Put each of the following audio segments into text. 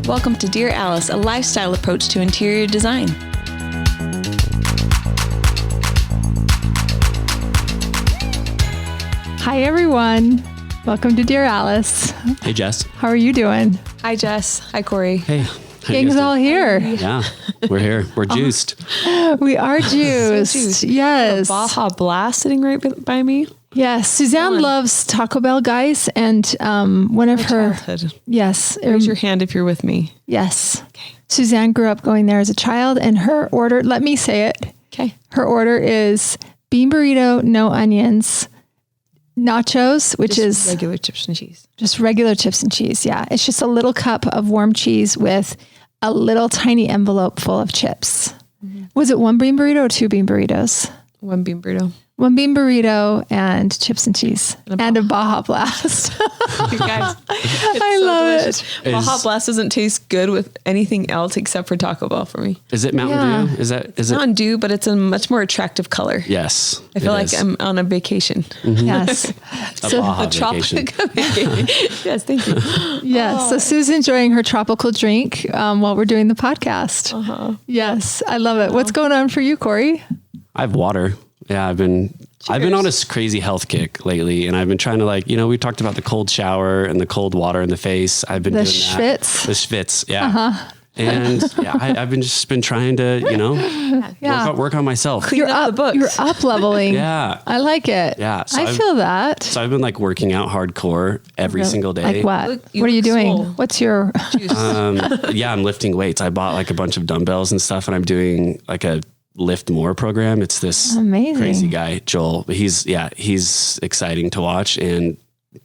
Welcome to Dear Alice, a lifestyle approach to interior design. Hi, everyone. Welcome to Dear Alice. Hey, Jess. How are you doing? Hi, Jess. Hi, Corey. Hey. Gang's all here. Yeah, we're here. We're juiced. We are juiced. So juiced. Yes. Baja Blast sitting right by me. Yes. Suzanne loves Taco Bell, guys. And one of her... Childhood. Yes. Raise your hand if you're with me. Yes. Okay. Suzanne grew up going there as a child, and her order, let me say it. Okay. Her order is bean burrito, no onions, nachos, which Just is regular chips and cheese. just regular chips and cheese. Yeah. It's just a little cup of warm cheese with a little tiny envelope full of chips. Mm-hmm. Was it one bean burrito or two bean burritos? One bean burrito. One bean burrito and chips and cheese and a Baja Blast. You guys, I love it. Baja Blast doesn't taste good with anything else except for Taco Bell for me. Is it Mountain Dew? Is It's it? Mountain Dew, but it's a much more attractive color. Yes. I feel like I'm on a vacation. Mm-hmm. Yes. A Baja A vacation. tropical vacation. Yes, thank you. Yes. So Sue's enjoying her tropical drink while we're doing the podcast. Uh-huh. Yes. I love it. What's going on for you, Corey? I have water. Yeah, I've been on this crazy health kick lately, and I've been trying to we talked about the cold shower and the cold water in the face. I've been The doing that. schwitz? The schwitz. Yeah. And I've been trying to, work on myself. Clean up the books. You're up leveling. Yeah. I like it. Yeah. So I feel that. So I've been working out hardcore every single day. Like what? Look, What are you look doing? swole. What's your... I'm lifting weights. I bought a bunch of dumbbells and stuff, and I'm doing a Lift More program. It's this Amazing. crazy guy, Joel. But he's exciting to watch and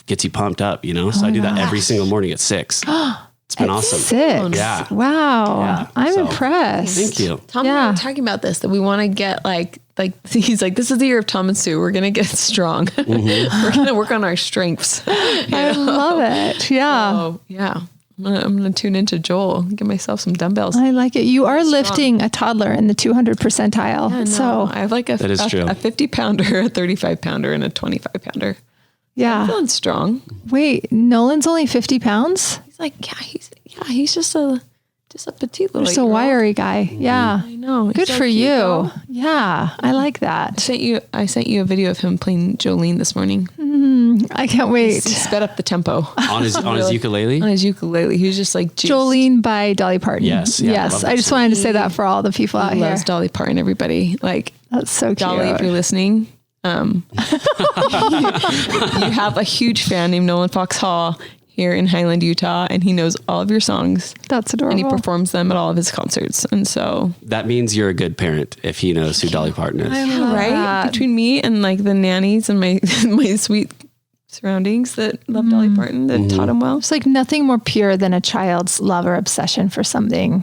gets you pumped up, So I do that every single morning at 6. It's been awesome. 6. Yeah. Wow. Yeah. I'm So, impressed. Thank you. Tom and I were talking about this, that we want to get he's like, this is the year of Tom and Sue. We're going to get strong. Mm-hmm. We're going to work on our strengths. I love it. Yeah. Oh, yeah. I'm going to tune into Joel and get myself some dumbbells. I like it. You are lifting a toddler in the 200 percentile. Yeah, no, So I have That is true. a 50 pounder, a 35 pounder, and a 25 pounder. I'm yeah. feeling strong. Wait, Nolan's only 50 pounds? He's like, he's just a petite little Just a wiry guy. Yeah. I know. He's Good so for cute, you. though. Yeah. I like that. I sent you a video of him playing Jolene this morning. I can't wait. He sped up the tempo On his ukulele. on his ukulele. He was just like juiced. Jolene by Dolly Parton. Yes, yeah, I Yes. love I that just song. wanted to say that for all the people out He here. loves Dolly Parton. Everybody That's so cute. Dolly, if you're listening, you have a huge fan named Nolan Fox Hall here in Highland, Utah, and he knows all of your songs That's adorable. and he performs them at all of his concerts. And so, That means you're a good parent if he knows who Dolly Parton is. love that. between me and the nannies and my my sweet surroundings that love Dolly Parton, that taught him well. It's like nothing more pure than a child's love or obsession for something,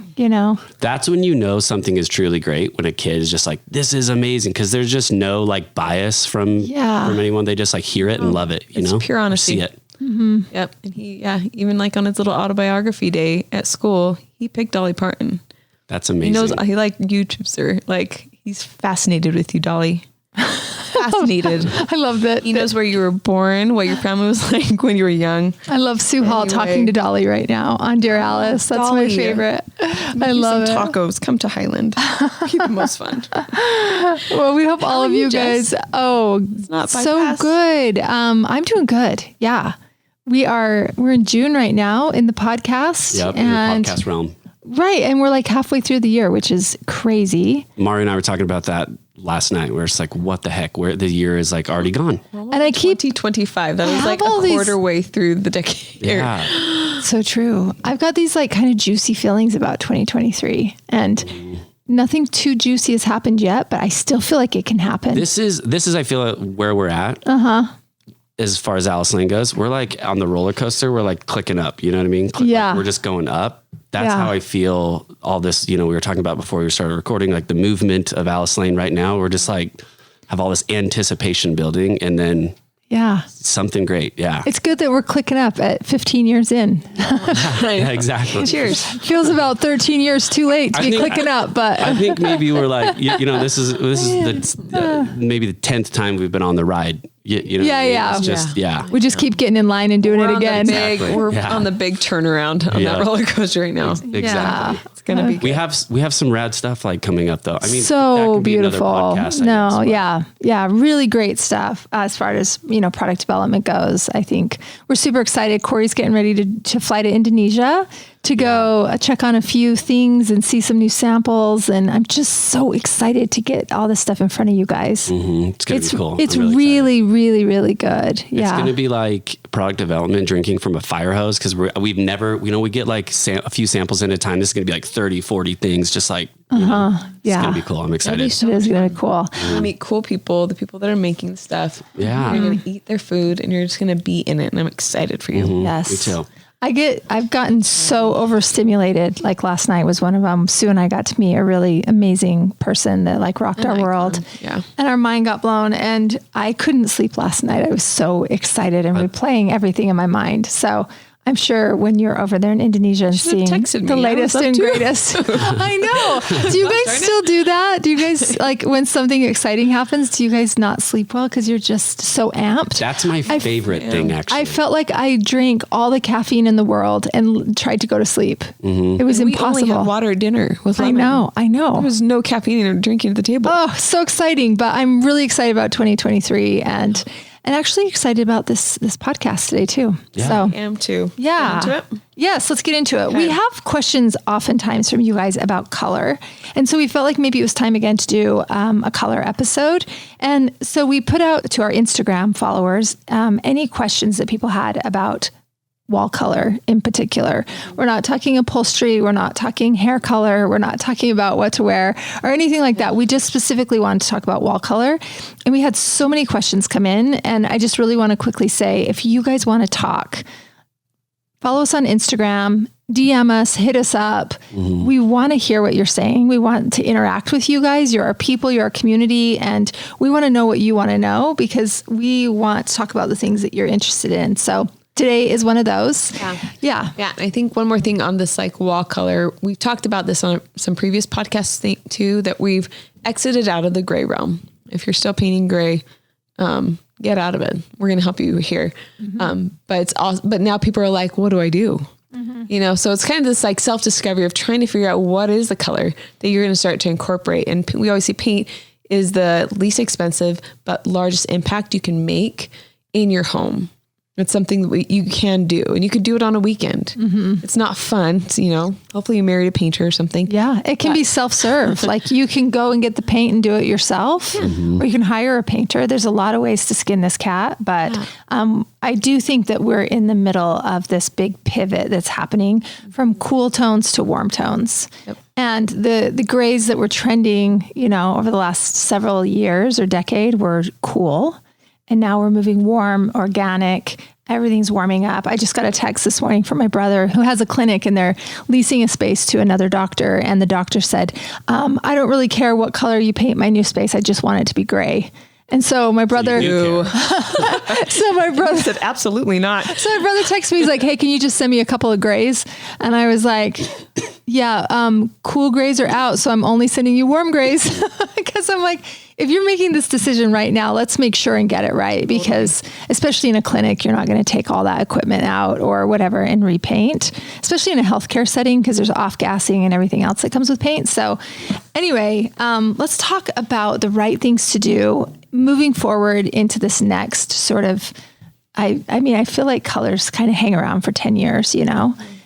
That's when you know something is truly great, when a kid is just like, this is amazing, because there's just no bias from anyone. They just hear it and love it, It's pure honesty. See it. Yep. And he, even on his little autobiography day at school, he picked Dolly Parton. That's He amazing. knows, he YouTubes her. He's fascinated with you, Dolly. Fascinated. I love that. He knows where you were born, what your family was like when you were young. I love Sue Hall Anyway. talking to Dolly right now on Dear Alice. That's my Dolly. favorite. I love Some it. tacos. Come to Highland. Be the most fun. Well, we hope all are of you, you guys. Jess? Oh, not so bypass. good. I'm doing good. Yeah. We're in June right now in the podcast. Yep, in and the podcast realm. right. And we're halfway through the year, which is crazy. Mari and I were talking about that last night, where it's what the heck, where the year is already gone. And I keep 2025. That was have a all these- quarter way through the decade. Yeah. so true. I've got these kind of juicy feelings about 2023 and nothing too juicy has happened yet, but I still feel like it can happen. This is, I feel, where we're at. As far as Alice Lane goes, we're on the roller coaster. We're clicking up. You know what I mean? Yeah. We're just going up. That's Yeah. how I feel. All this, we were talking about before we started recording, the movement of Alice Lane right now. We're just have all this anticipation building, and then yeah. something great. Yeah. It's good that we're clicking up at 15 years in. Yeah, exactly. Cheers. Feels about 13 years too late to be clicking up, but I think maybe we're like, this is maybe the 10th time we've been on the ride. Yeah. It's just, we just keep getting in line and doing it again. We're on the big turnaround on that roller coaster right now. Exactly. Yeah. It's going to be good. We have some rad stuff like coming up though. I mean, so that could be beautiful. another podcast, I guess, but- Yeah. Really great stuff as far as, product development goes. I think we're super excited. Corey's getting ready to fly to Indonesia to go check on a few things and see some new samples. And I'm just so excited to get all this stuff in front of you guys. Mm-hmm. It's going to be cool. It's I'm really, really, really good. Yeah. It's going to be like product development, drinking from a fire hose. Cause we've never, we get like a few samples at a time. This is going to be like 30, 40 things, just like, it's going to be cool. I'm excited. It is going to be cool. You meet cool people, the people that are making stuff. Yeah. You're going to eat their food and you're just going to be in it. And I'm excited for you. Mm-hmm. Yes. Me too. I've gotten so overstimulated. Like last night was one of them. Sue and I got to meet a really amazing person that like rocked our world. Yeah. And our mind got blown and I couldn't sleep last night. I was so excited and replaying everything in my mind. So I'm sure when you're over there in Indonesia and seeing the latest and greatest. I know. Do you guys still do that? Do you guys, like when something exciting happens, do you guys not sleep well because you're just so amped? That's my favorite thing, actually. I felt like I drank all the caffeine in the world and tried to go to sleep. Mm-hmm. It was impossible. We only had water at dinner with lemon. I know. There was no caffeine or drinking at the table. Oh, so exciting. But I'm really excited about 2023 and actually excited about this podcast today too. Yeah. So I am too. Yeah. Get into it? Yes, let's get into it. Okay. We have questions oftentimes from you guys about color. And so we felt like maybe it was time again to do a color episode. And so we put out to our Instagram followers any questions that people had about wall color in particular. We're not talking upholstery. We're not talking hair color. We're not talking about what to wear or anything like that. We just specifically wanted to talk about wall color. And we had so many questions come in. And I just really want to quickly say, if you guys want to talk, follow us on Instagram, DM us, hit us up. Mm-hmm. We want to hear what you're saying. We want to interact with you guys. You're our people, you're our community, and we want to know what you want to know because we want to talk about the things that you're interested in. So today is one of those. Yeah. I think one more thing on this like wall color, we've talked about this on some previous podcasts too, that we've exited out of the gray realm. If you're still painting gray, get out of it. We're going to help you here. Mm-hmm. But now people are like, what do I do? Mm-hmm. So it's kind of this like self-discovery of trying to figure out what is the color that you're going to start to incorporate. And we always say paint is the least expensive, but largest impact you can make in your home. It's something that you can do, and you could do it on a weekend. Mm-hmm. It's not fun. Hopefully you married a painter or something. Yeah. It can be self-serve. Like you can go and get the paint and do it yourself, or you can hire a painter. There's a lot of ways to skin this cat, but I do think that we're in the middle of this big pivot that's happening from cool tones to warm tones. Yep. And the grays that were trending, over the last several years or decade were cool. And now we're moving warm, organic. Everything's warming up. I just got a text this morning from my brother who has a clinic and they're leasing a space to another doctor. And the doctor said, I don't really care what color you paint my new space. I just want it to be gray. And so my brother, said, absolutely not. So my brother texted me, he's like, hey, can you just send me a couple of grays? And I was like, yeah, cool grays are out. So I'm only sending you warm grays because I'm like, if you're making this decision right now, let's make sure and get it right. Because especially in a clinic, you're not going to take all that equipment out or whatever and repaint, especially in a healthcare setting, because there's off-gassing and everything else that comes with paint. So anyway, let's talk about the right things to do moving forward into this next sort of, I feel like colors kind of hang around for 10 years,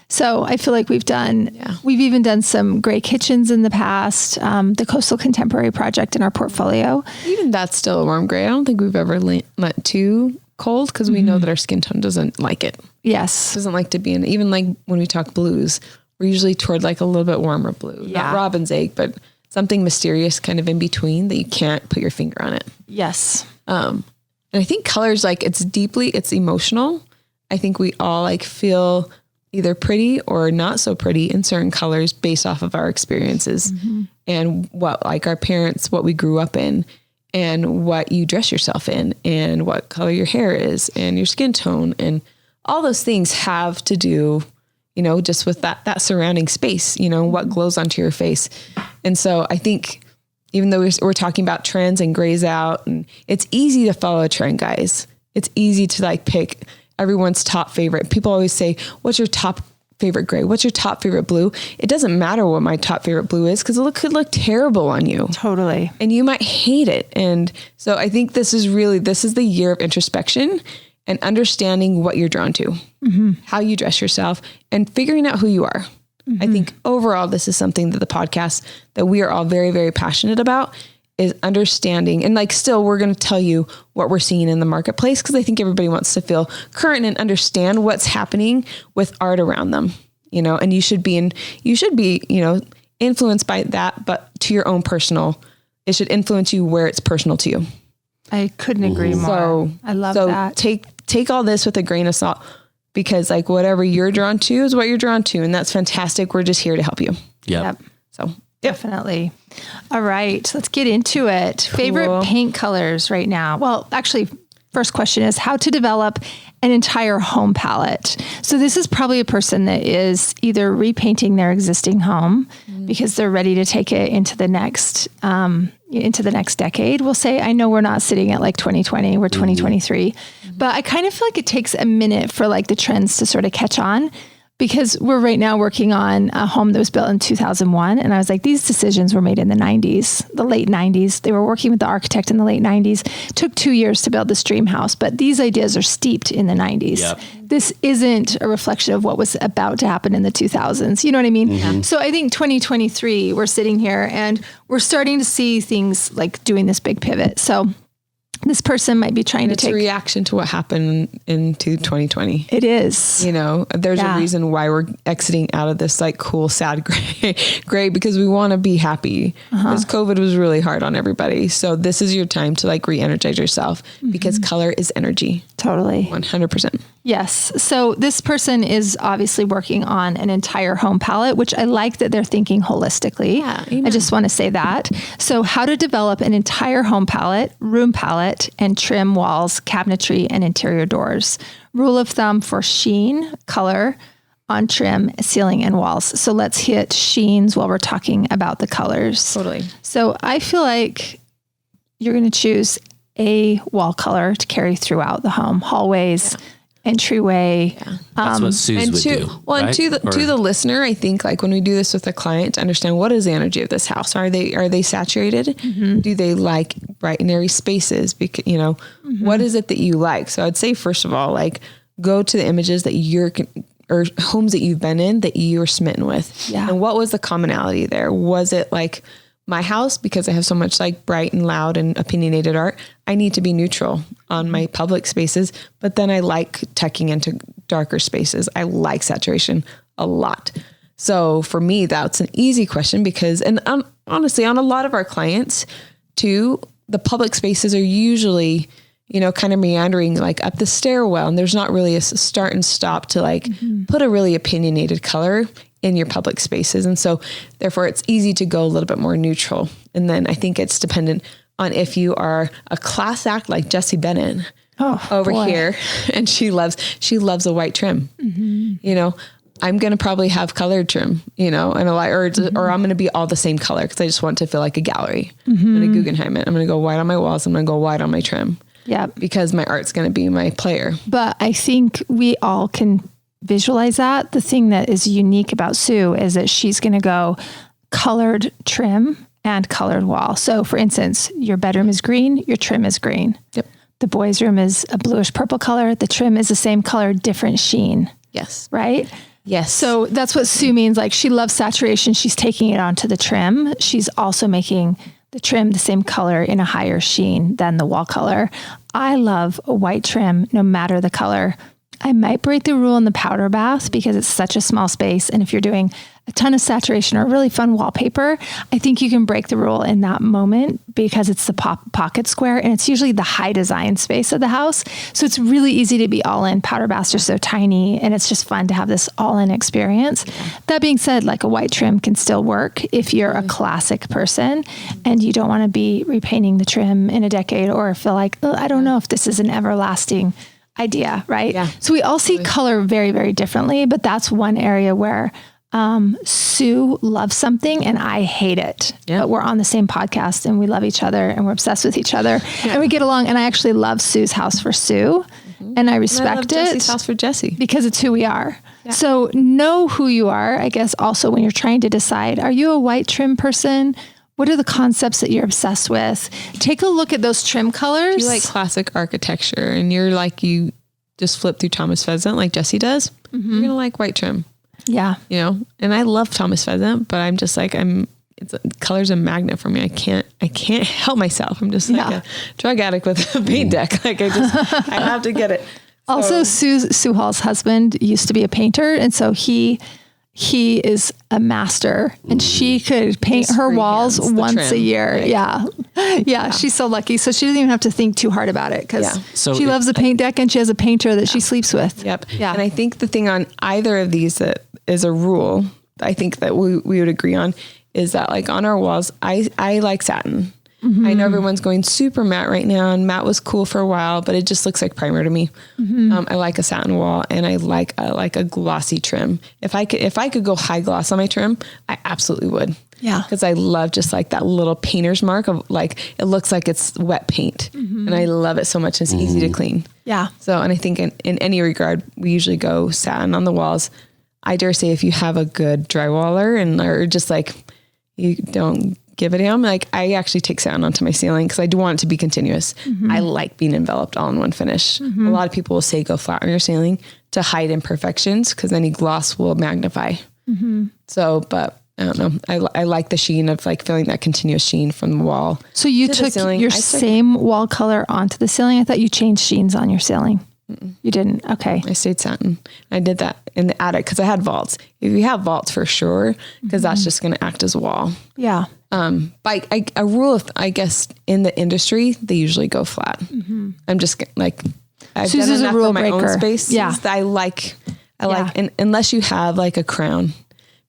So I feel like we've even done some gray kitchens in the past, the Coastal Contemporary project in our portfolio. Even that's still a warm gray. I don't think we've ever let too cold because we know that our skin tone doesn't like it. Yes. Doesn't like to be in, even like when we talk blues, we're usually toward like a little bit warmer blue. Yeah. Not robin's egg, but something mysterious kind of in between that you can't put your finger on it. Yes. And I think colors, like it's emotional. I think we all like feel either pretty or not so pretty in certain colors based off of our experiences and what like our parents, what we grew up in. and what you dress yourself in and what color your hair is and your skin tone. And all those things have to do, just with that surrounding space, what glows onto your face. And so I think even though we're talking about trends and grays out, and it's easy to follow a trend, guys. It's easy to pick everyone's top favorite. People always say, what's your top favorite gray? What's your top favorite blue? It doesn't matter what my top favorite blue is because it could look terrible on you. Totally. And you might hate it. And so I think this is the year of introspection and understanding what you're drawn to, how you dress yourself, and figuring out who you are. I think overall, this is something that the podcast that we are all very, very passionate about is understanding. And still, we're going to tell you what we're seeing in the marketplace because I think everybody wants to feel current and understand what's happening with art around them, and you should be influenced by that, but to your own personal, it should influence you where it's personal to you. I couldn't agree more. So I love that. Take all this with a grain of salt because whatever you're drawn to is what you're drawn to. And that's fantastic. We're just here to help you. Yep. So definitely. All right, let's get into it. Cool. Favorite paint colors right now? Well, actually, first question is how to develop an entire home palette. So this is probably a person that is either repainting their existing home because they're ready to take it into the next decade. We'll say, I know we're not sitting at 2020, we're 2023, but I kind of feel like it takes a minute for the trends to sort of catch on. Because we're right now working on a home that was built in 2001. And I was like, these decisions were made in the 90s, the late 90s. They were working with the architect in the late 90s. It took 2 years to build this dream house, but these ideas are steeped in the 90s. Yep. This isn't a reflection of what was about to happen in the 2000s. You know what I mean? So I think 2023, we're sitting here and we're starting to see things doing this big pivot. So this person might be trying to take a reaction to what happened into 2020. It is. There's a reason why we're exiting out of this cool, sad gray because we want to be happy because COVID was really hard on everybody. So this is your time to re-energize yourself because color is energy. Totally. 100%. Yes. So this person is obviously working on an entire home palette, which I like that they're thinking holistically. Yeah, I just want to say that. So how to develop an entire home palette, room palette, and trim walls, cabinetry, and interior doors. Rule of thumb for sheen, color, on trim, ceiling, and walls. So let's hit sheens while we're talking about the colors. Totally. So I feel like you're going to choose a wall color to carry throughout the home, hallways, entryway. That's what Suze would do. Well, right? and to the listener, I think when we do this with a client to understand what is the energy of this house, are they saturated? Do they like bright and airy spaces? Because what is it that you like? So I'd say first of all, go to the images that or homes that you've been in that you're smitten with. Yeah. And what was the commonality there? Was it my house, because I have so much bright and loud and opinionated art, I need to be neutral on my public spaces, but then I like tucking into darker spaces. I like saturation a lot. So for me, that's an easy question because, and honestly, on a lot of our clients too, the public spaces are usually, kind of meandering up the stairwell, and there's not really a start and stop to put a really opinionated color in your public spaces. And so therefore it's easy to go a little bit more neutral. And then I think it's dependent on if you are a class act like Jessie Bennett here, and she loves a white trim. I'm going to probably have colored trim, and a light, or I'm going to be all the same color because I just want to feel like a gallery. I'm going to Guggenheim it. I'm going to go white on my walls. I'm going to go white on my trim. Yeah. Because my art's going to be my player. But I think we all can visualize that. The thing that is unique about Sue is that she's going to go colored trim and colored wall. So for instance, your bedroom is green, your trim is green. Yep. The boys' room is a bluish purple color. The trim is the same color, different sheen. Yes. Right? Yes. So that's what Sue means. She loves saturation. She's taking it onto the trim. She's also making the trim the same color in a higher sheen than the wall color. I love a white trim, no matter the color. I might break the rule in the powder bath because it's such a small space. And if you're doing a ton of saturation or really fun wallpaper, I think you can break the rule in that moment because it's the pocket square and it's usually the high design space of the house. So it's really easy to be all in. Powder baths are so tiny and it's just fun to have this all in experience. Yeah. That being said, like a white trim can still work if you're a classic person and you don't want to be repainting the trim in a decade or feel like, oh, I don't know if this is an everlasting idea, right? Yeah. So we all see color very, very differently, but that's one area where Sue loves something and I hate it. Yeah. But we're on the same podcast and we love each other and we're obsessed with each other and we get along. And I actually love Sue's house for Sue and I respect I love Jesse's house for Jesse because it's who we are. Yeah. So know who you are. I guess also when you're trying to decide, are you a white trim person? What are the concepts that you're obsessed with? Take a look at those trim colors. If you like classic architecture and you're like, you just flip through Thomas Pheasant like Jesse does, you're going to like white trim. Yeah. You know, and I love Thomas Pheasant, but I'm just like, color's a magnet for me. I can't help myself. I'm just like a drug addict with a paint deck. Like I have to get it. So. Also, Sue Hall's husband used to be a painter. And so he is a master and she could paint her walls once a year. Right. Yeah. She's so lucky. So she doesn't even have to think too hard about it because she loves a paint deck and she has a painter that she sleeps with. Yep. Yeah. And I think the thing on either of these that is a rule, I think that we would agree on is that like on our walls, I like satin. Mm-hmm. I know everyone's going super matte right now and matte was cool for a while, but it just looks like primer to me. Mm-hmm. I like a satin wall and I like a glossy trim. If I could go high gloss on my trim, I absolutely would. Yeah. Cause I love just like that little painter's mark of like, it looks like it's wet paint and I love it so much. It's easy to clean. Yeah. So, and I think in any regard, we usually go satin on the walls. I dare say if you have a good drywaller or just like, you don't give a damn. Like I actually take satin onto my ceiling because I do want it to be continuous. Mm-hmm. I like being enveloped all in one finish. Mm-hmm. A lot of people will say go flat on your ceiling to hide imperfections because any gloss will magnify. Mm-hmm. So, but I don't know. I like the sheen of like feeling that continuous sheen from the wall. So you took your same wall color onto the ceiling? I thought you changed sheens on your ceiling. Mm-mm. You didn't? Okay. I stayed satin. I did that in the attic because I had vaults. If you have vaults for sure, because that's just going to act as a wall. Yeah. But a rule of, I guess, in the industry, they usually go flat. Mm-hmm. I'm just like, I've done enough in my own space. Yeah. That I like, and unless you have like a crown,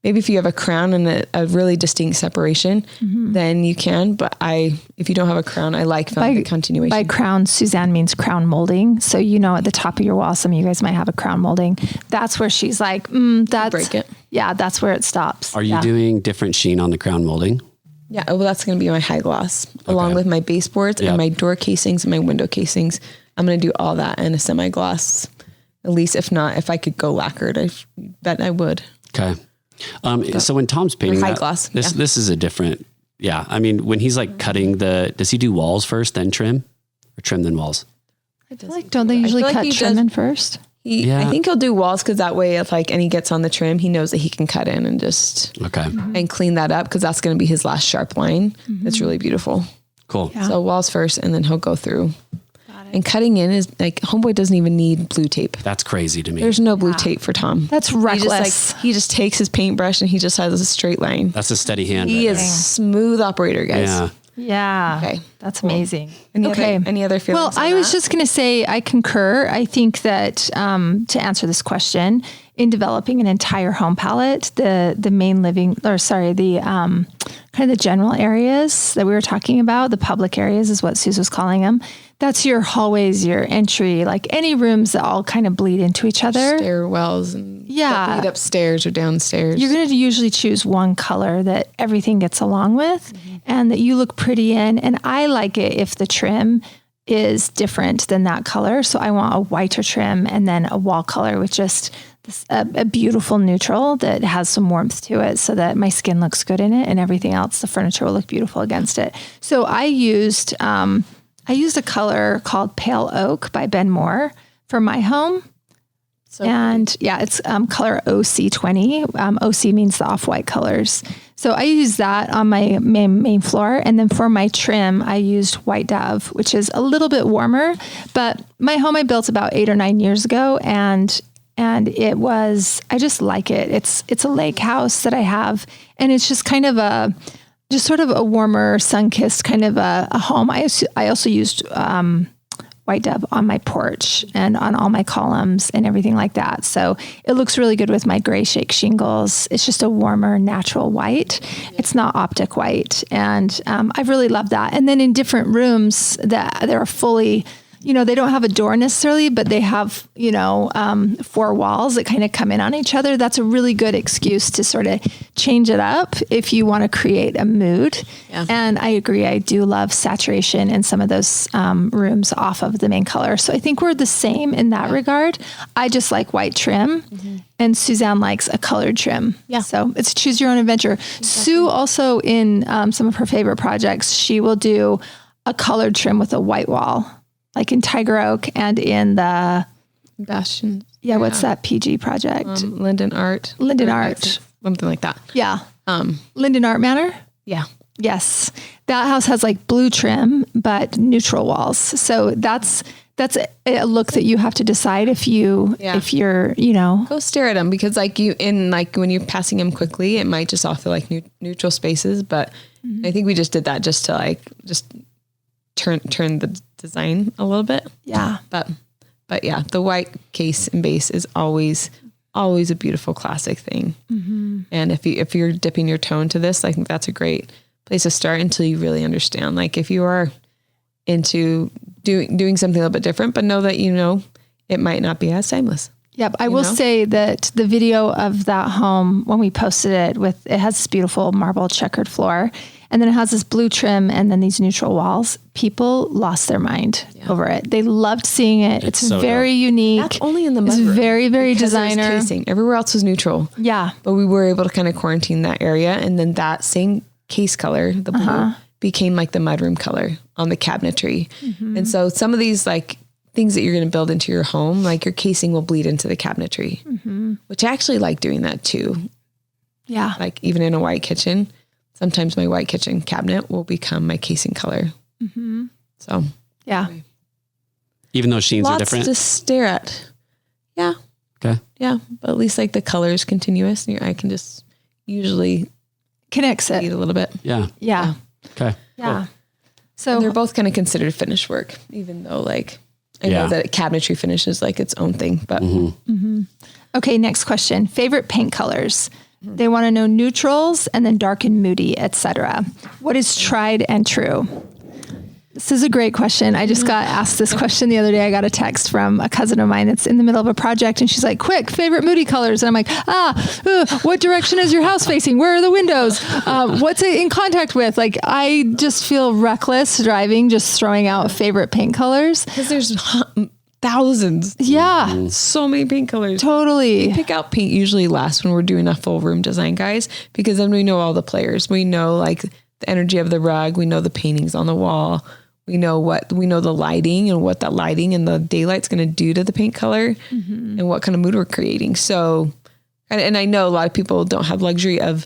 maybe if you have a crown and a really distinct separation, then you can. But if you don't have a crown, I like the continuation. By crown, Suzanne means crown molding. So, at the top of your wall, some of you guys might have a crown molding. That's where she's like, break it. Yeah, that's where it stops. Are you doing different sheen on the crown molding? Yeah. Well, that's going to be my high gloss along with my baseboards and my door casings and my window casings. I'm going to do all that in a semi-gloss. At least if I could go lacquered, I bet I would. Okay. So when Tom's painting high gloss, this is a different, I mean, when he's like cutting does he do walls first, then trim or trim, then walls? I feel like, don't they usually cut trim in first? I think he'll do walls because that way, and he gets on the trim, he knows that he can cut in and just and clean that up because that's going to be his last sharp line. Mm-hmm. It's really beautiful. Cool. Yeah. So walls first, and then he'll go through. And cutting in is like homeboy doesn't even need blue tape. That's crazy to me. There's no blue tape for Tom. That's reckless. He just takes his paintbrush and he just has a straight line. That's a steady hand. He is a smooth operator, guys. Yeah. Yeah. Okay. That's amazing. Any other feelings? Well, I was just going to say, I concur. I think that, to answer this question, in developing an entire home palette, the main living, kind of the general areas that we were talking about, the public areas is what Suze was calling them. That's your hallways, your entry, like any rooms that all kind of bleed into each other. Stairwells and that lead upstairs or downstairs. You're going to usually choose one color that everything gets along with and that you look pretty in. And I like it if the trim is different than that color. So I want a whiter trim and then a wall color with just a beautiful neutral that has some warmth to it so that my skin looks good in it and everything else, the furniture will look beautiful against it. So I used a color called Pale Oak by Ben Moore for my home. It's color OC20. OC means the off-white colors. So I used that on my main floor. And then for my trim, I used White Dove, which is a little bit warmer. But my home I built about 8 or 9 years ago. And And I just like it. It's a lake house that I have, and it's just kind of just sort of a warmer, sun-kissed kind of a home. I also used white dove on my porch and on all my columns and everything like that. So it looks really good with my gray shake shingles. It's just a warmer, natural white. It's not optic white. And I've really loved that. And then in different rooms that they're fully, they don't have a door necessarily, but they have, 4 walls that kind of come in on each other. That's a really good excuse to sort of change it up if you want to create a mood. Yeah. And I agree. I do love saturation in some of those rooms off of the main color. So I think we're the same in that regard. I just like white trim, and Suzanne likes a colored trim. Yeah. So it's choose your own adventure. Exactly. Sue also in some of her favorite projects, she will do a colored trim with a white wall. Like in Tiger Oak and in the Bastion. Yeah, what's that PG project? Linden Art. Something like that. Yeah. Linden Art Manor? Yeah. Yes. That house has like blue trim, but neutral walls. So that's a look that you have to decide if you're, Go stare at them, because when you're passing them quickly, it might just all feel like neutral spaces. But I think we just did that just to turn the design a little bit. Yeah. But yeah, the white case and base is always a beautiful classic thing. Mm-hmm. And if you're dipping your toe into this, I think that's a great place to start until you really understand. Like if you are into doing something a little bit different, but know that, it might not be as timeless. Yep. I will say that the video of that home, when we posted it it has this beautiful marble checkered floor, and then it has this blue trim and then these neutral walls. People lost their mind over it. They loved seeing it. It's so very unique. That's only in the mudroom. It's very, very designer. Casing. Everywhere else was neutral. Yeah. But we were able to kind of quarantine that area. And then that same case color, the blue, became like the mudroom color on the cabinetry. Mm-hmm. And so some of these things that you're going to build into your home, like your casing will bleed into the cabinetry, which I actually like doing that too. Yeah. Like even in a white kitchen, sometimes my white kitchen cabinet will become my casing color. Mm-hmm. So, yeah. Even though sheens are different? Lots to stare at. Yeah. Okay. Yeah. But at least the color is continuous, and your eye can just usually connects it a little bit. Yeah. Yeah. Okay. Yeah. Cool. So and they're both kind of considered finished work, even though I know that cabinetry finish is its own thing, but. Okay. Next question. Favorite paint colors. They want to know neutrals and then dark and moody, etc. What is tried and true? This is a great question. I just got asked this question the other day. I got a text from a cousin of mine that's in the middle of a project, and she's like, quick, favorite moody colors. And I'm like, what direction is your house facing? Where are the windows? What's it in contact with? I just feel reckless driving, just throwing out favorite paint colors. Because there's thousands. Yeah. So many paint colors. Totally. We pick out paint usually last when we're doing a full room design, guys, because then we know all the players. We know the energy of the rug. We know the paintings on the wall. We know the lighting and what that lighting and the daylight's going to do to the paint color and what kind of mood we're creating. So, and I know a lot of people don't have luxury of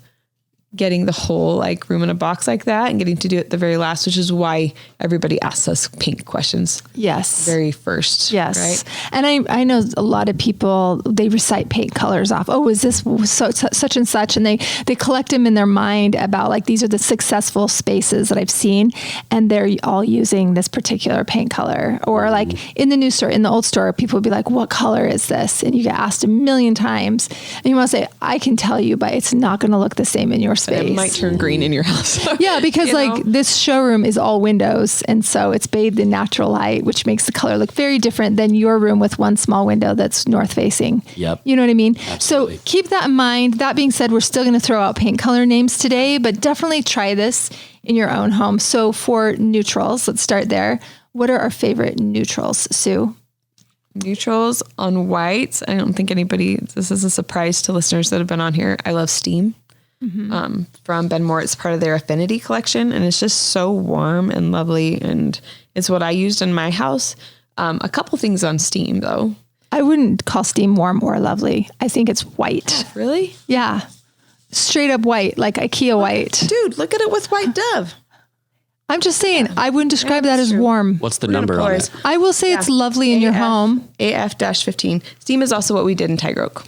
getting the whole room in a box like that and getting to do it the very last, which is why everybody asks us paint questions. Yes. Very first. Yes. Right. And I know a lot of people, they recite paint colors off. Oh, is this such and such? And they collect them in their mind about these are the successful spaces that I've seen. And they're all using this particular paint color. Or in the new store, in the old store, people would be like, what color is this? And you get asked a million times. And you want to say, I can tell you, but it's not going to look the same in your space. It might turn green in your house. Yeah, because this showroom is all windows, and so it's bathed in natural light, which makes the color look very different than your room with one small window that's north facing. Yep. You know what I mean? Absolutely. So keep that in mind. That being said, we're still going to throw out paint color names today, but definitely try this in your own home. So for neutrals, let's start there. What are our favorite neutrals, Sue? Neutrals on whites. I don't think this is a surprise to listeners that have been on here. I love Steam. From Ben Moore. It's part of their Affinity collection, and it's just so warm and lovely, and it's what I used in my house. A couple things on Steam though. I wouldn't call Steam warm or lovely. I think it's white. Really? Yeah. Straight up white, like IKEA white. Dude, look at it with white dove. I'm just saying, I wouldn't describe that as warm. What's the number on it? I will say it's lovely in your home. AF-15. Steam is also what we did in Tiger Oak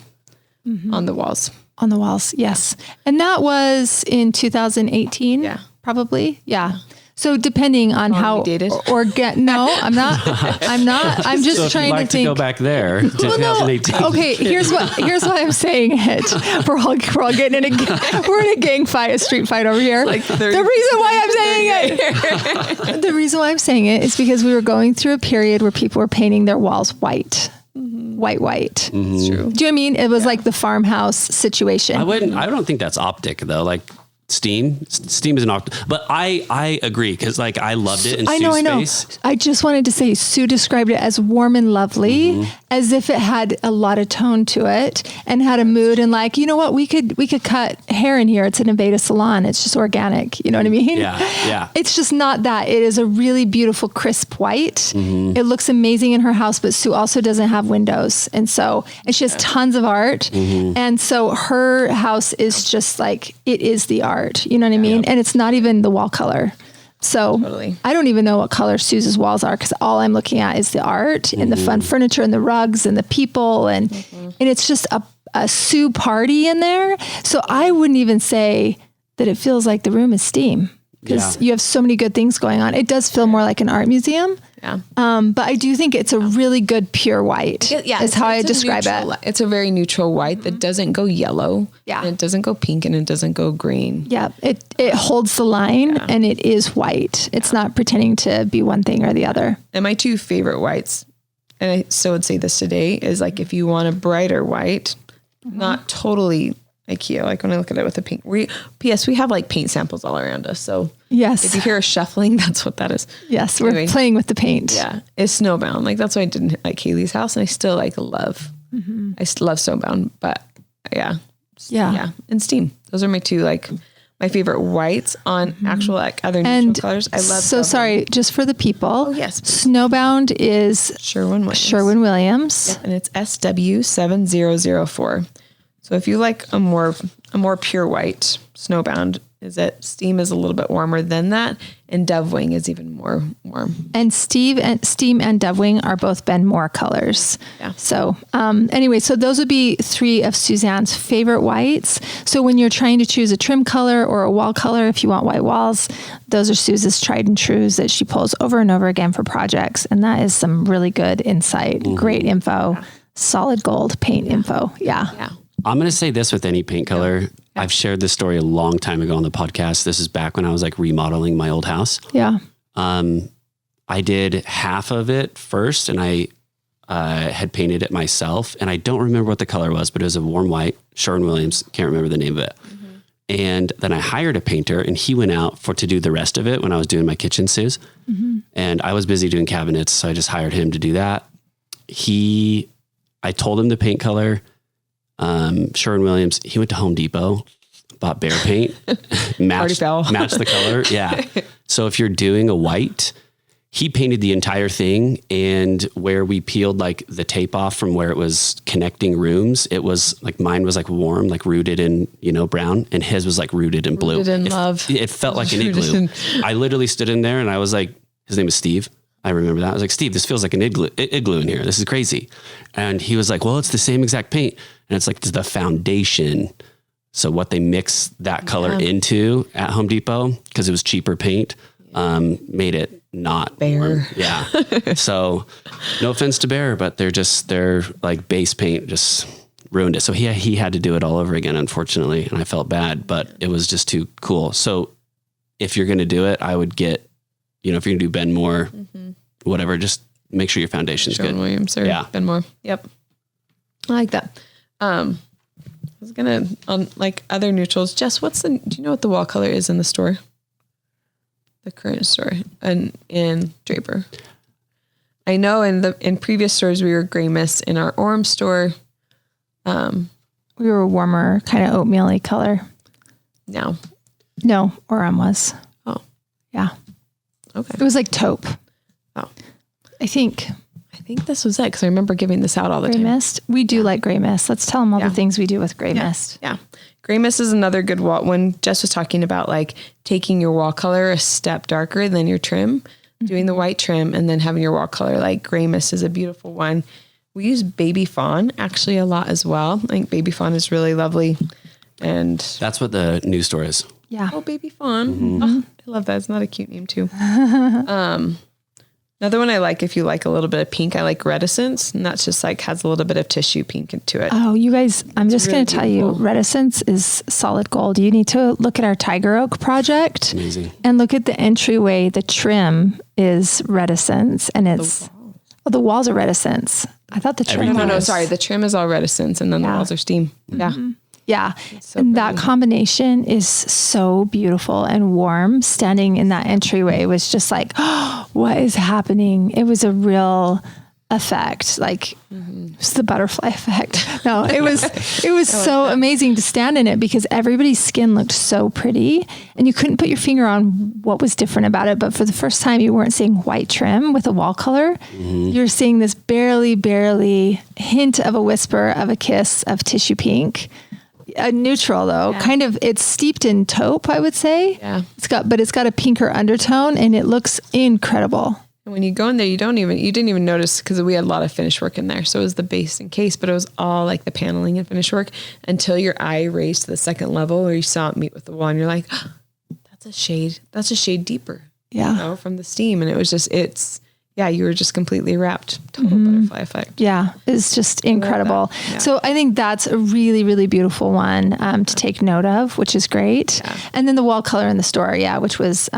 on the walls. On the walls, yes. And that was in 2018, probably. Yeah. So depending on how dated. No, I'm not. I'm just So trying if you'd like to think. go back there to 2018. Okay, here's why I'm saying it. We're all getting in a gang fight, a street fight over here. Like the reason why I'm saying it. The reason why I'm saying it is because we were going through a period where people were painting their walls white. White. Mm-hmm. It's true. Do you know what I mean? It was like the farmhouse situation. I don't think that's optic though. Like Steam is an optic, but I agree. Cause like I loved it in Sue's space. I just wanted to say Sue described it as warm and lovely, as if it had a lot of tone to it and had a mood and like, you know what, we could cut hair in here. It's an Aveda salon. It's just organic. You know what I mean? Yeah. It's just not that. It is a really beautiful, crisp white. It looks amazing in her house, but Sue also doesn't have windows. And she has tons of art. And so her house is just like, it is the art. You know what I mean? And it's not even the wall color. So I don't even know what color Sue's walls are because all I'm looking at is the art and the fun furniture and the rugs and the people. And it's just a Sue party in there. So I wouldn't even say that it feels like the room is Steam because you have so many good things going on. It does feel more like an art museum. Yeah. But I do think it's a really good pure white. Is how I describe it. It's a very neutral white that doesn't go yellow. Yeah. And it doesn't go pink and it doesn't go green. Yeah. It holds the line and it is white. It's not pretending to be one thing or the other. And my two favorite whites, and I still would say this today, is like if you want a brighter white, not totally IKEA, like when I look at it with the pink. We have like paint samples all around us. So yes, if you hear a shuffling, that's what that is. Yes, we're playing with the paint. Yeah, it's Snowbound. Like that's why I didn't like Haley's house, and I still like love. I still love Snowbound, but yeah, and Steam. Those are my two my favorite whites on actual like other neutral colors. I love. So sorry, just for the people. Oh yes, Snowbound is Sherwin-Williams, yep, and it's SW7004. So if you like a more pure white, Snowbound Steam is a little bit warmer than that, and Dovewing is even more warm. And Steam and Dovewing are both Ben Moore colors. Yeah. So anyway, so those would be three of Suzanne's favorite whites. So when you're trying to choose a trim color or a wall color, if you want white walls, those are Suze's tried and trues that she pulls over and over again for projects, and that is some really good insight, great info, solid gold paint info. Yeah. I'm going to say this with any paint color. I've shared this story a long time ago on the podcast. This is back when I was like remodeling my old house. Yeah. I did half of it first and I had painted it myself. And I don't remember what the color was, but it was a warm white, Sherwin-Williams. Can't remember the name of it. And then I hired a painter and he went out to do the rest of it when I was doing my kitchen, Suze. And I was busy doing cabinets. So I just hired him to do that. I told him the paint color. Sherwin-Williams, he went to Home Depot, bought Behr paint, matched the color. Yeah. So if you're doing a white, he painted the entire thing. And where we peeled like the tape off from where it was connecting rooms, it was like, mine was like warm, like rooted in, brown, and his was like rooted in blue. Rooted in love. It felt like an igloo. I literally stood in there and I was like, his name is Steve. I remember that. I was like, Steve, this feels like an igloo in here. This is crazy. And he was like, well, it's the same exact paint. And it's like the foundation. So what they mix that color into at Home Depot, because it was cheaper paint, made it not Behr. Yeah. So no offense to Behr, but their like base paint just ruined it. So he had to do it all over again, unfortunately. And I felt bad, but it was just too cool. So if you're going to do it, I would get, if you're going to do Ben Moore, whatever, just make sure your foundation's good. Williams or Ben Moore. Yep. I like that. I was going to, on like other neutrals, Jess, do you know what the wall color is in the store? The current store in Draper. I know in previous stores, we were gray mist. In our Orem store, we were a warmer kind of oatmeal-y color. No, Orem was. Oh. Yeah. Okay. It was like taupe. Oh. I think this was it because I remember giving this out all the time. Gray mist. We do like gray mist. Let's tell them all the things we do with gray mist. Yeah. Gray mist is another good wall. When Jess was talking about like taking your wall color a step darker than your trim, doing the white trim and then having your wall color, like gray mist is a beautiful one. We use baby fawn actually a lot as well. I think baby fawn is really lovely. And that's what the new store is. Yeah. Oh, baby fawn. Oh, I love that. It's not a cute name too. Another one I like, if you like a little bit of pink, I like reticence. And that's just like has a little bit of tissue pink into it. Oh, you guys, I'm just going to tell you, reticence is solid gold. You need to look at our Tiger Oak project. Amazing. And look at the entryway. The trim is reticence and it's, the walls are reticence. I thought the trim No, sorry. The trim is all reticence and then the walls are steam. Yeah. Yeah. So and that combination is so beautiful and warm. Standing in that entryway was just like, oh, what is happening? It was a real effect. Like it's the butterfly effect. No, it was so amazing to stand in it because everybody's skin looked so pretty and you couldn't put your finger on what was different about it. But for the first time, you weren't seeing white trim with a wall color. You're seeing this barely hint of a whisper of a kiss of tissue pink. A neutral though, kind of, it's steeped in taupe, I would say. Yeah. It's got a pinker undertone and it looks incredible. And when you go in there, you didn't even notice because we had a lot of finish work in there. So it was the base and case, but it was all like the paneling and finish work until your eye raised to the second level where you saw it meet with the wall and you're like, oh, that's a shade deeper. Yeah. You know, from the steam. And it was just, you were just completely wrapped. Total butterfly effect. Yeah, it's just incredible. Yeah. So I think that's a really, really beautiful one to take note of, which is great. Yeah. And then the wall color in the store, which was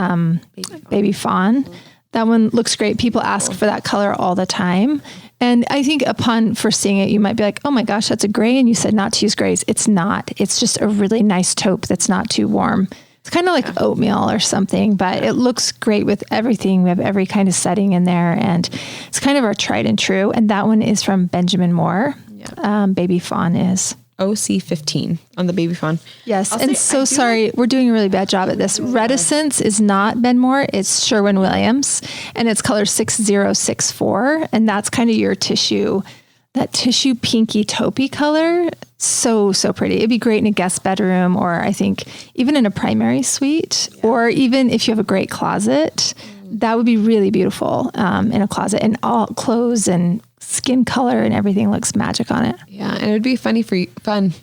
baby fawn. That one looks great. People ask for that color all the time. And I think upon first seeing it, you might be like, oh my gosh, that's a gray. And you said not to use grays. It's not. It's just a really nice taupe that's not too warm. It's kind of like oatmeal or something, but it looks great with everything. We have every kind of setting in there and it's kind of our tried and true. And that one is from Benjamin Moore. Yeah. Baby fawn is OC15 on the baby fawn. Yes. Sorry. We're doing a really bad job at this. Reticence is not Ben Moore. It's Sherwin-Williams and it's color 6064. And that's kind of your tissue, that tissue pinky taupey color. So pretty. It'd be great in a guest bedroom or I think even in a primary suite or even if you have a great closet, that would be really beautiful in a closet and all clothes and skin color and everything looks magic on it. Yeah. And it would be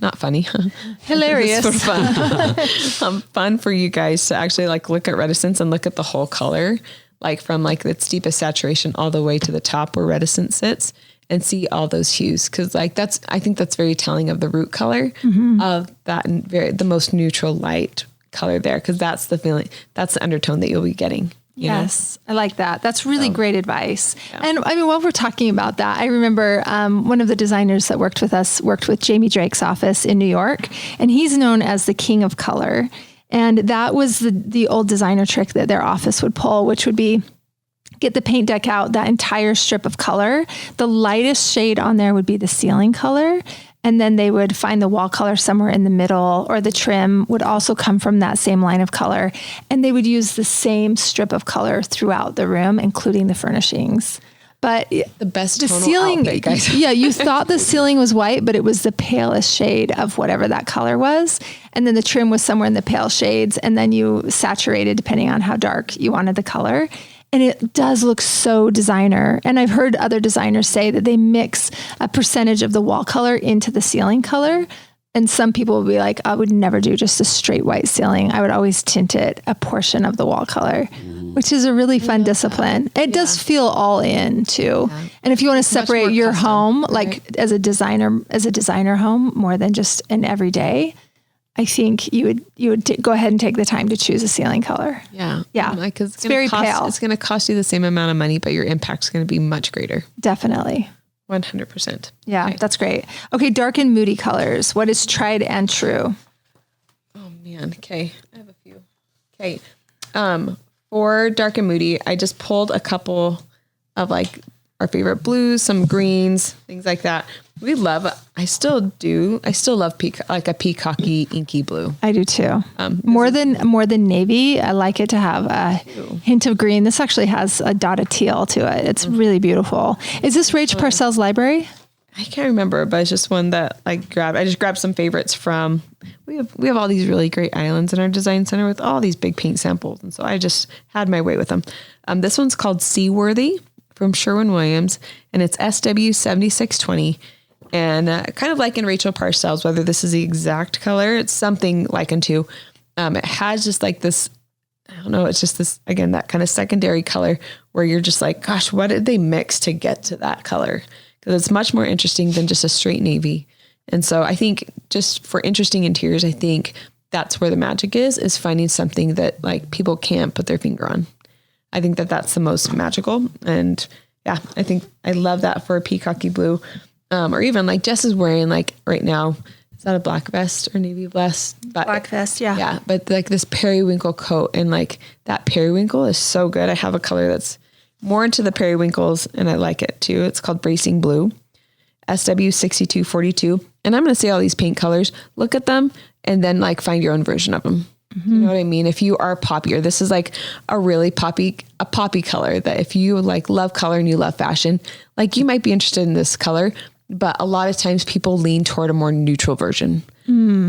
not funny. Hilarious. Sort of fun. Fun for you guys to actually like look at reticence and look at the whole color, like from like its deepest saturation all the way to the top where reticence sits. And see all those hues. Cause like I think that's very telling of the root color of that the most neutral light color there. Cause that's the feeling, that's the undertone that you'll be getting. Yes. I like that. That's really great advice. Yeah. And I mean, while we're talking about that, I remember one of the designers that worked with us worked with Jamie Drake's office in New York and he's known as the king of color. And that was the old designer trick that their office would pull, which would be get the paint deck out, that entire strip of color. The lightest shade on there would be the ceiling color. And then they would find the wall color somewhere in the middle or the trim would also come from that same line of color. And they would use the same strip of color throughout the room, including the furnishings. But the best the ceiling, outfit, guys. Yeah, you thought the ceiling was white, but it was the palest shade of whatever that color was. And then the trim was somewhere in the pale shades. And then you saturated depending on how dark you wanted the color. And it does look so designer. And I've heard other designers say that they mix a percentage of the wall color into the ceiling color. And some people will be like, I would never do just a straight white ceiling. I would always tint it a portion of the wall color, which is a really fun discipline. It does feel all in too. Yeah. And if you want to separate your home, like as a designer home, more than just an everyday, I think you would go ahead and take the time to choose a ceiling color. Yeah. Yeah. Like, it's very pale. It's going to cost you the same amount of money, but your impact's going to be much greater. Definitely. 100%. Yeah, okay. That's great. Okay. Dark and moody colors. What is tried and true? Oh man. Okay. I have a few. Okay. For dark and moody, I just pulled a couple of like our favorite blues, some greens, things like that. I still love like a peacocky inky blue. I do too. More than navy. I like it to have a hint of green. This actually has a dot of teal to it. It's really beautiful. Is this Rach Parcells library? I can't remember, but it's just one that I just grabbed some favorites from we have all these really great islands in our design center with all these big paint samples. And so I just had my way with them. This one's called Seaworthy from Sherwin-Williams, and it's SW7620. And kind of like in Rachel Parcells, whether this is the exact color, it's something like unto. It has just like this, I don't know, it's just this, again, that kind of secondary color where you're just like, gosh, what did they mix to get to that color? Because it's much more interesting than just a straight navy. And so I think just for interesting interiors, I think that's where the magic is finding something that like people can't put their finger on. I think that that's the most magical. And yeah, I think I love that for a peacocky blue. Or even like Jess is wearing like right now, is that a black vest or navy vest? Black vest, yeah. Yeah, but like this periwinkle coat, and like that periwinkle is so good. I have a color that's more into the periwinkles and I like it too. It's called Bracing Blue, SW6242. And I'm going to say all these paint colors, look at them and then like find your own version of them. Mm-hmm. You know what I mean? If you are poppier, this is like a really poppy color that if you like love color and you love fashion, like you might be interested in this color, but a lot of times people lean toward a more neutral version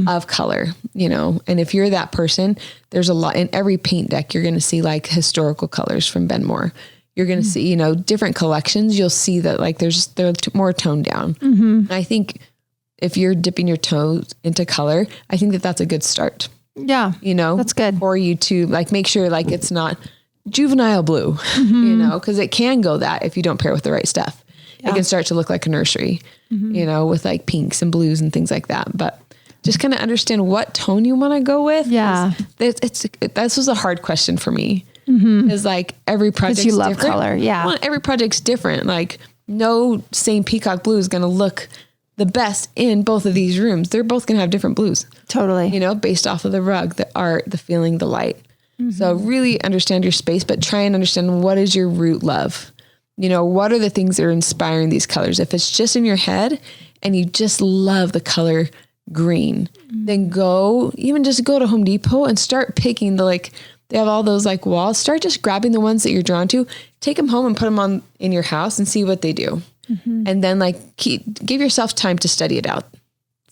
of color, you know? And if you're that person, there's a lot in every paint deck. You're going to see like historical colors from Benmore. You're going to see, you know, different collections. You'll see that like they're more toned down. Mm-hmm. I think if you're dipping your toes into color, I think that that's a good start. Yeah. You know, that's good for you to like, make sure like it's not juvenile blue, you know, cause it can go that if you don't pair with the right stuff. Yeah. It can start to look like a nursery, you know, with like pinks and blues and things like that. But just kind of understand what tone you want to go with. Yeah. This was a hard question for me. Is like every project. You love color. Yeah. Well, every project's different. Like no same peacock blue is going to look the best in both of these rooms. They're both going to have different blues. Totally. You know, based off of the rug, the art, the feeling, the light. So really understand your space, but try and understand what is your root love. You know, what are the things that are inspiring these colors? If it's just in your head and you just love the color green, then go to Home Depot and start picking they have all those like walls. Start just grabbing the ones that you're drawn to, take them home and put them on in your house and see what they do. And then like give yourself time to study it out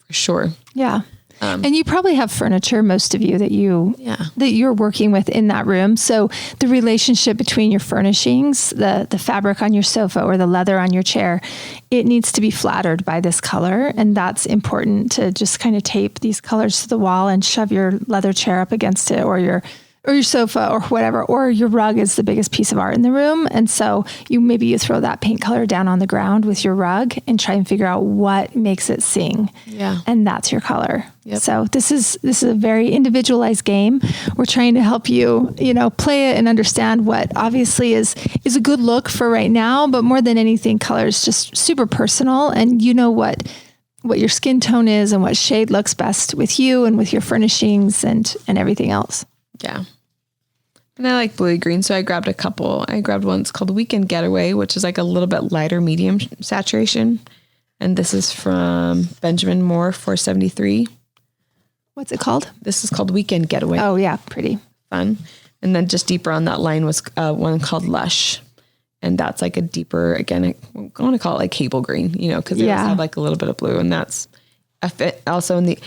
for sure. Yeah. And you probably have furniture, most of you, that you're working with in that room. So the relationship between your furnishings, the fabric on your sofa or the leather on your chair, it needs to be flattered by this color. And that's important to just kind of tape these colors to the wall and shove your leather chair up against it, or your sofa or whatever, or your rug is the biggest piece of art in the room. And so you throw that paint color down on the ground with your rug and try and figure out what makes it sing. Yeah. And that's your color. Yep. So this is a very individualized game. We're trying to help you, play it and understand what obviously is a good look for right now, but more than anything, color is just super personal, and you know what your skin tone is and what shade looks best with you and with your furnishings and everything else. Yeah. And I like bluey green, so I grabbed a couple. I grabbed one that's called Weekend Getaway, which is like a little bit lighter medium saturation. And this is from Benjamin Moore 473. What's it called? This is called Weekend Getaway. Oh yeah, pretty fun. And then just deeper on that line was one called Lush. And that's like a deeper, again, I want to call it like cable green, because it does have like a little bit of blue. And that's a fit. Also in the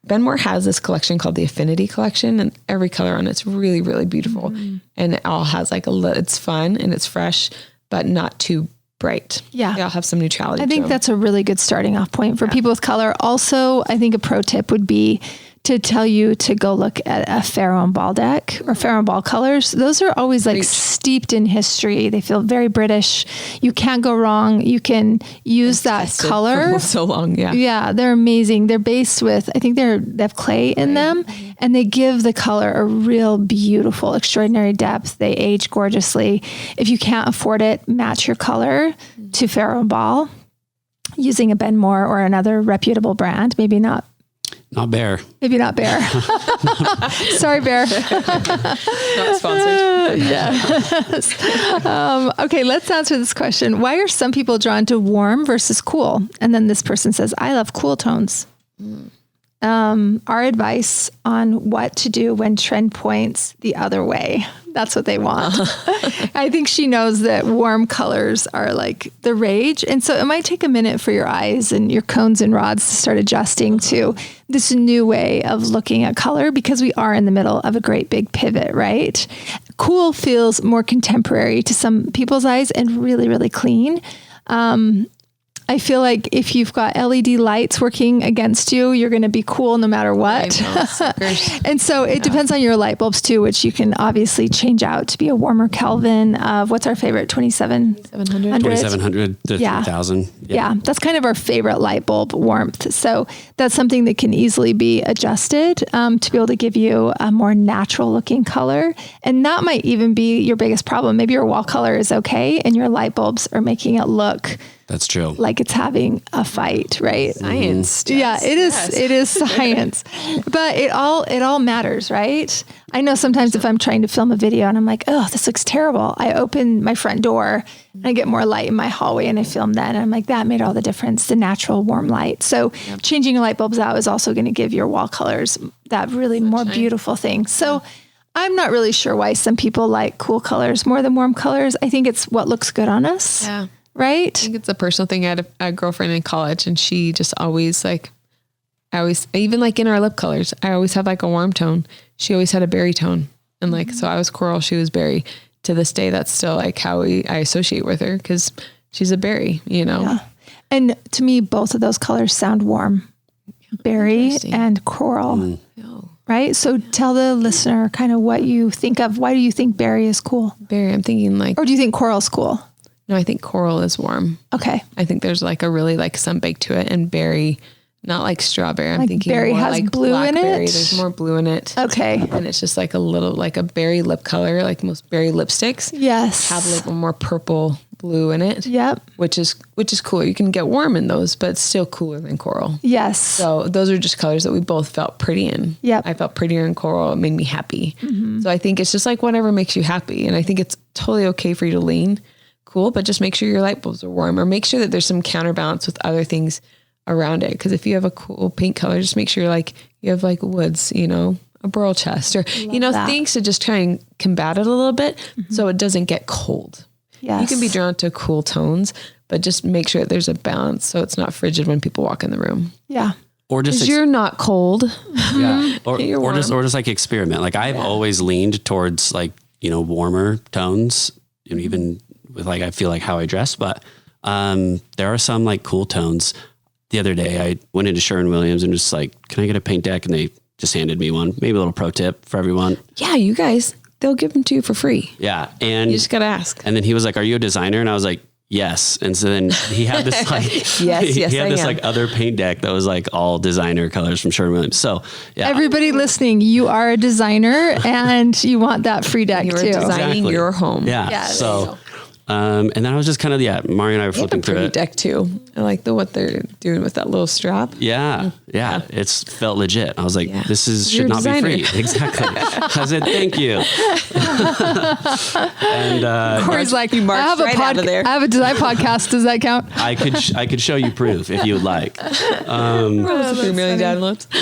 Benmore has this collection called the Affinity Collection, and every color on it's really, really beautiful. And it all has like it's fun and it's fresh, but not too bright. Yeah. They all have some neutrality. I think that's a really good starting off point for people with color. Also, I think a pro tip would be to tell you to go look at a Farrow and Ball deck or Farrow and Ball colors. Those are always like steeped in history. They feel very British. You can't go wrong. You can use that color for so long. Yeah. Yeah. They're amazing. They're based with, I think they have clay in them, and they give the color a real beautiful, extraordinary depth. They age gorgeously. If you can't afford it, match your color to Farrow and Ball using a Benmore or another reputable brand. Maybe not Bear. Maybe not Bear. Sorry, Bear. Not sponsored. Okay, let's answer this question. Why are some people drawn to warm versus cool? And then this person says, I love cool tones. Our advice on what to do when trend points the other way. That's what they want. I think she knows that warm colors are like the rage. And so it might take a minute for your eyes and your cones and rods to start adjusting to this new way of looking at color, because we are in the middle of a great big pivot, right? Cool feels more contemporary to some people's eyes and really, really clean. I feel like if you've got LED lights working against you, you're going to be cool no matter what. And so it depends on your light bulbs too, which you can obviously change out to be a warmer Kelvin of what's our favorite, 2700? 2700 to 3000. Yeah, that's kind of our favorite light bulb warmth. So that's something that can easily be adjusted to be able to give you a more natural looking color. And that might even be your biggest problem. Maybe your wall color is okay and your light bulbs are making it look that's true. like it's having a fight, right? Science. Yeah, it is. Yes. It is science, but it all matters, right? I know sometimes if I'm trying to film a video and I'm like, oh, this looks terrible. I open my front door and I get more light in my hallway and I film that. And I'm like, that made all the difference, the natural warm light. So changing your light bulbs out is also going to give your wall colors that really more beautiful thing. So I'm not really sure why some people like cool colors more than warm colors. I think it's what looks good on us. Yeah. Right? I think it's a personal thing. I had a girlfriend in college and she just always even like in our lip colors, I always have like a warm tone. She always had a berry tone. And like, so I was coral, she was berry. To this day, that's still like how I associate with her because she's a berry, you know? Yeah. And to me, both of those colors sound warm. Berry and coral. Right? So tell the listener kind of what you think of. Why do you think berry is cool? Berry, I'm thinking like... Or do you think coral's cool? No, I think coral is warm. Okay. I think there's like a really like sunbake to it, and berry, not like strawberry. I'm thinking berry more has like blue in blackberry. it. There's more blue in it. Okay. And it's just like a little, like a berry lip color, like most berry lipsticks. Yes. Have like a more purple blue in it. Yep. Which is cooler. You can get warm in those, but it's still cooler than coral. Yes. So those are just colors that we both felt pretty in. Yep. I felt prettier in coral. It made me happy. So I think it's just like whatever makes you happy. And I think it's totally okay for you to lean cool, but just make sure your light bulbs are warm, or make sure that there's some counterbalance with other things around it. Because if you have a cool pink color, just make sure like you have like woods, you know, a burl chest, or things to just try and combat it a little bit so it doesn't get cold. Yes. You can be drawn to cool tones, but just make sure that there's a balance so it's not frigid when people walk in the room. Yeah. Or just you're not cold. Yeah. Or just like experiment. Like I've always leaned towards like, you know, warmer tones, and even with like, I feel like how I dress, but there are some like cool tones. The other day I went into Sherwin-Williams and just like, can I get a paint deck? And they just handed me one. Maybe a little pro tip for everyone. Yeah, you guys, they'll give them to you for free. Yeah. And you just got to ask. And then he was like, are you a designer? And I was like, yes. And so then he had this like, he had this like other paint deck that was like all designer colors from Sherwin-Williams. So yeah. Everybody listening, you are a designer and you want that free deck too. You're designing your home. Yeah. So, and then I was just kind of, Mario and I were flipping through it. Deck too. I like what they're doing with that little strap. Yeah. It's felt legit. I was like, this should not be free. Exactly. I said, thank you. And Corey's like, I have I have a design podcast. Does that count? I could show you proof if you would like. 3 million downloads.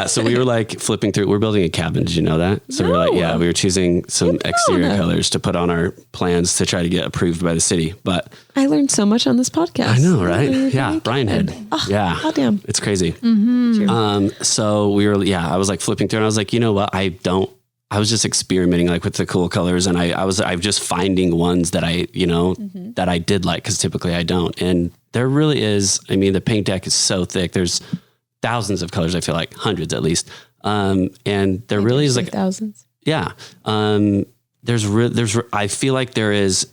So we were like flipping through. We're building a cabin. Did you know that? So we were like, we were choosing some exterior colors to put on our plans to try to get approved by the city. But I learned so much on this podcast. I know, right? Yeah, Brian had. Oh, damn. It's crazy. So we were, I was like flipping through and I was like, you know what? I was just experimenting like with the cool colors, and I was just finding ones that I, that I did like, because typically I don't. And there really is, I mean, the paint deck is so thick. There's thousands of colors. I feel like hundreds at least. And there really is like thousands. Yeah. I feel like there is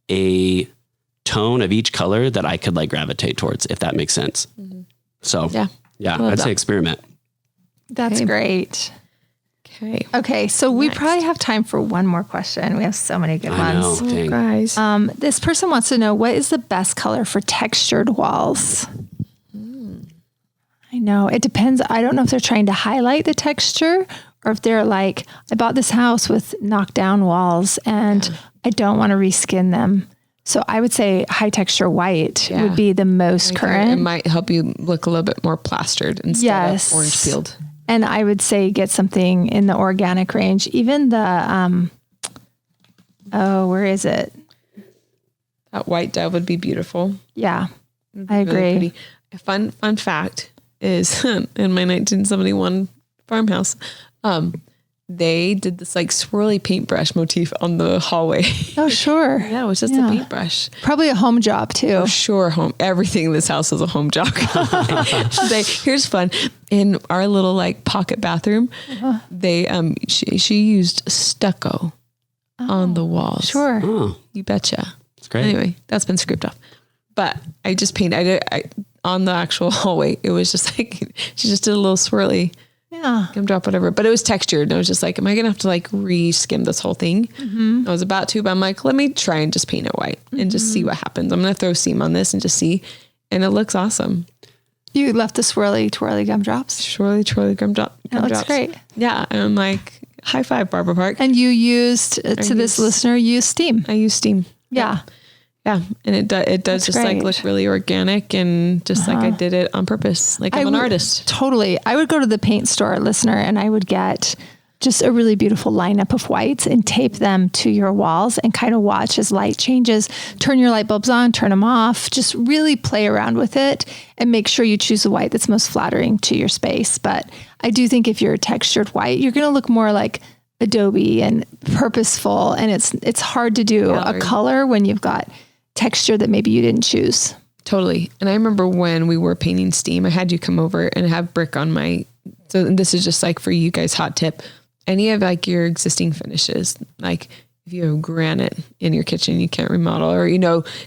a tone of each color that I could like gravitate towards, if that makes sense. So I'd say experiment. That's great. Okay. So we probably have time for one more question. We have so many good ones. Guys. This person wants to know, what is the best color for textured walls? I know it depends. I don't know if they're trying to highlight the texture, or if they're like, I bought this house with knocked down walls and I don't want to reskin them. So I would say high texture white would be the most current. It might help you look a little bit more plastered instead of orange peeled. And I would say get something in the organic range. Even the Oh, where is it? That white dove would be beautiful. Yeah, I agree. Really pretty. A fun fact is in my 1971 farmhouse, they did this like swirly paintbrush motif on the hallway. Oh, sure. Yeah, it was just a paintbrush. Probably a home job too. Oh, sure. Everything in this house is a home job. Here's fun. In our little like pocket bathroom, she used stucco on the walls. Sure. Oh, You betcha. that's great. Anyway, that's been scraped off. But I just painted, on the actual hallway. It was just like, she just did a little swirly gumdrop, whatever. But it was textured. And I was just like, am I going to have to like re-skim this whole thing? I was about to, but I'm like, let me try and just paint it white and just see what happens. I'm going to throw seam on this and just see. And it looks awesome. You left the swirly, twirly gumdrops. Swirly, twirly gumdrops. That looks great. Yeah. And I'm like, high five, Barbara Park. And you used, this listener, use steam. I use steam. Yeah. Yeah. And it does That's just great. like look really organic and just like I did it on purpose. Like I'm an artist. Totally. I would go to the paint store, listener, and I would get just a really beautiful lineup of whites and tape them to your walls and kind of watch as light changes. Turn your light bulbs on, turn them off, just really play around with it and make sure you choose a white that's most flattering to your space. But I do think if you're a textured white, you're going to look more like Adobe and purposeful. And it's hard to do a color when you've got texture that maybe you didn't choose. Totally. And I remember when we were painting steam, I had you come over and have brick on so this is just like for you guys, hot tip, any of like your existing finishes, like if you have granite in your kitchen, you can't remodel, or,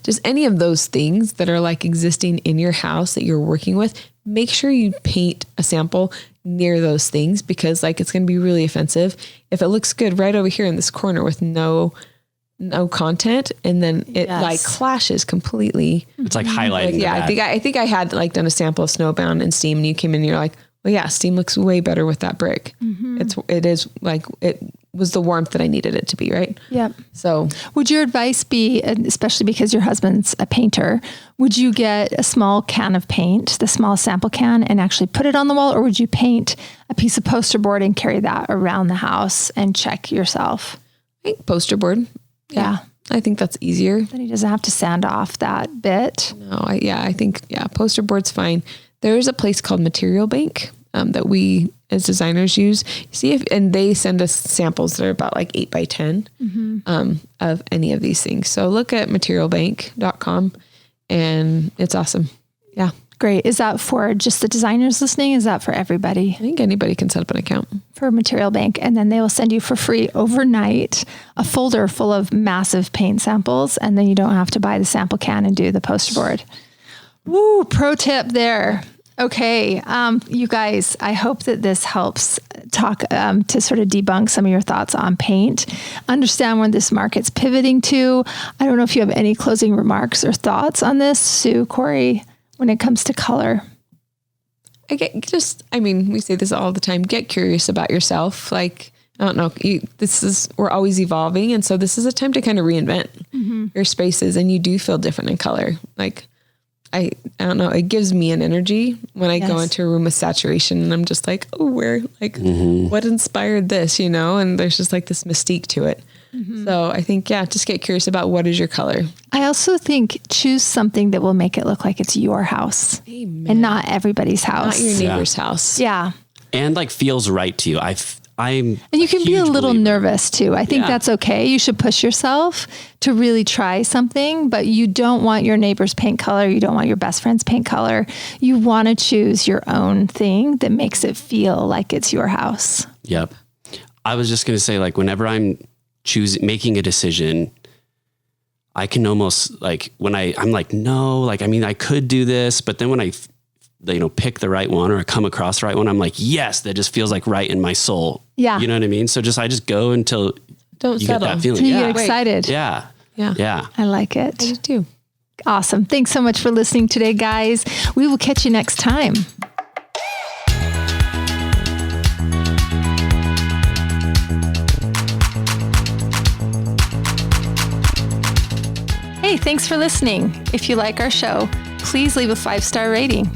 just any of those things that are like existing in your house that you're working with, make sure you paint a sample near those things, because like, it's going to be really offensive if it looks good right over here in this corner with no content, and then it like clashes completely. It's like highlighting. I think I had like done a sample of Snowbound and steam, and you came in and you're like, well, yeah, steam looks way better with that brick. It is like, it was the warmth that I needed it to be, right? Yep. So would your advice be, especially because your husband's a painter, would you get a small can of paint, the small sample can, and actually put it on the wall? Or would you paint a piece of poster board and carry that around the house and check yourself? I think poster board. Yeah. I think that's easier. Then he doesn't have to sand off that bit. No, I think poster board's fine. There is a place called Material Bank that we as designers use. And they send us samples that are about like 8 by 10 of any of these things. So look at materialbank.com and it's awesome. Yeah. Great. Is that for just the designers listening? Is that for everybody? I think anybody can set up an account for Material Bank, and then they will send you for free overnight a folder full of massive paint samples, and then you don't have to buy the sample can and do the poster board. Woo! Pro tip there. Okay. You guys, I hope that this helps talk to sort of debunk some of your thoughts on paint, understand where this market's pivoting to. I don't know if you have any closing remarks or thoughts on this, Sue, Corey, when it comes to color. We say this all the time, get curious about yourself. Like, I don't know, we're always evolving. And so this is a time to kind of reinvent your spaces, and you do feel different in color. Like, I don't know, it gives me an energy when I go into a room with saturation, and I'm just like, what inspired this, and there's just like this mystique to it. So I think, just get curious about what is your color. I also think choose something that will make it look like it's your house. Amen. And not everybody's house. Not your neighbor's house. Yeah. And like feels right to you. And you can be a little nervous too. I think that's okay. You should push yourself to really try something, but you don't want your neighbor's paint color. You don't want your best friend's paint color. You want to choose your own thing that makes it feel like it's your house. Yep. I was just going to say, like, whenever I'm making a decision, I can almost like when I'm like, no, like, I mean, I could do this, but then when I pick the right one or I come across the right one, I'm like, yes, that just feels like right in my soul. Yeah. You know what I mean? So I just go until don't you settle. get that feeling. Until you get excited. Yeah. I like it. I do too. Awesome. Thanks so much for listening today, guys. We will catch you next time. Hey, thanks for listening. If you like our show, please leave a 5-star rating.